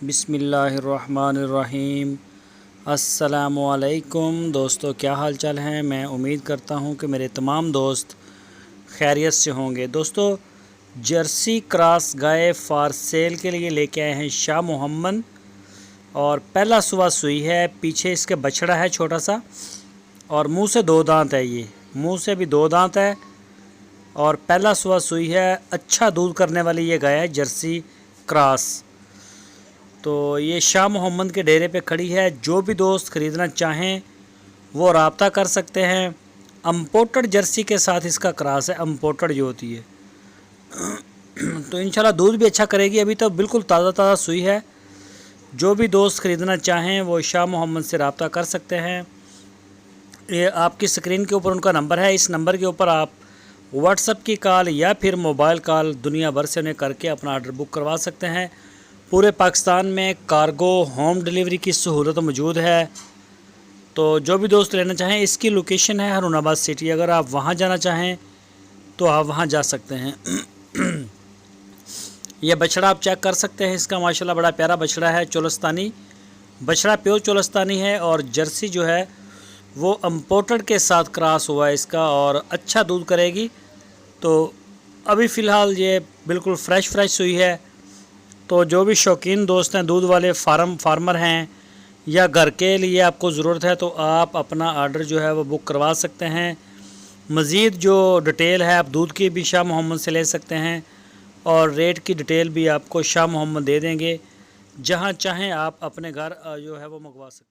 بسم اللہ الرحمن الرحیم۔ السلام علیکم دوستو، کیا حال چال ہیں؟ میں امید کرتا ہوں کہ میرے تمام دوست خیریت سے ہوں گے۔ دوستو، Jersey cross guy for sale کے لیے لے کے آئے ہیں شاہ محمد، اور پہلا صبح سوئی ہے، پیچھے اس کے بچڑا ہے چھوٹا سا، اور منہ سے 2 دانت ہے، یہ منہ سے بھی 2 دانت ہے، اور پہلا صبح سوئی ہے۔ اچھا دودھ کرنے والی یہ گائے ہے جرسی کراس۔ تو یہ شاہ محمد کے ڈیرے پہ کھڑی ہے، جو بھی دوست خریدنا چاہیں وہ رابطہ کر سکتے ہیں۔ امپورٹڈ جرسی کے ساتھ اس کا کراس ہے، امپورٹڈ جو ہوتی ہے، تو انشاءاللہ دودھ بھی اچھا کرے گی۔ ابھی تو بالکل تازہ تازہ سوئی ہے۔ جو بھی دوست خریدنا چاہیں وہ شاہ محمد سے رابطہ کر سکتے ہیں۔ یہ آپ کی سکرین کے اوپر ان کا نمبر ہے، اس نمبر کے اوپر آپ واٹس ایپ کی کال یا پھر موبائل کال دنیا بھر سے انہیں کر کے اپنا آرڈر بک کروا سکتے ہیں۔ پورے پاکستان میں کارگو ہوم ڈیلیوری کی سہولت موجود ہے۔ تو جو بھی دوست لینا چاہیں، اس کی لوکیشن ہے ہارون آباد سٹی، اگر آپ وہاں جانا چاہیں تو آپ وہاں جا سکتے ہیں۔ یہ بچڑا آپ چیک کر سکتے ہیں، اس کا ماشاءاللہ بڑا پیارا بچڑا ہے، چولستانی بچڑا، پیور چولستانی ہے، اور جرسی جو ہے وہ امپورٹڈ کے ساتھ کراس ہوا ہے اس کا، اور اچھا دودھ کرے گی۔ تو ابھی فی الحال یہ بالکل فریش سوئی ہے۔ تو جو بھی شوقین دوست ہیں، دودھ والے فارمر ہیں، یا گھر کے لیے آپ کو ضرورت ہے، تو آپ اپنا آرڈر جو ہے وہ بک کروا سکتے ہیں۔ مزید جو ڈیٹیل ہے آپ دودھ کی بھی شاہ محمد سے لے سکتے ہیں، اور ریٹ کی ڈیٹیل بھی آپ کو شاہ محمد دے دیں گے۔ جہاں چاہیں آپ اپنے گھر جو ہے وہ منگوا سکتے ہیں۔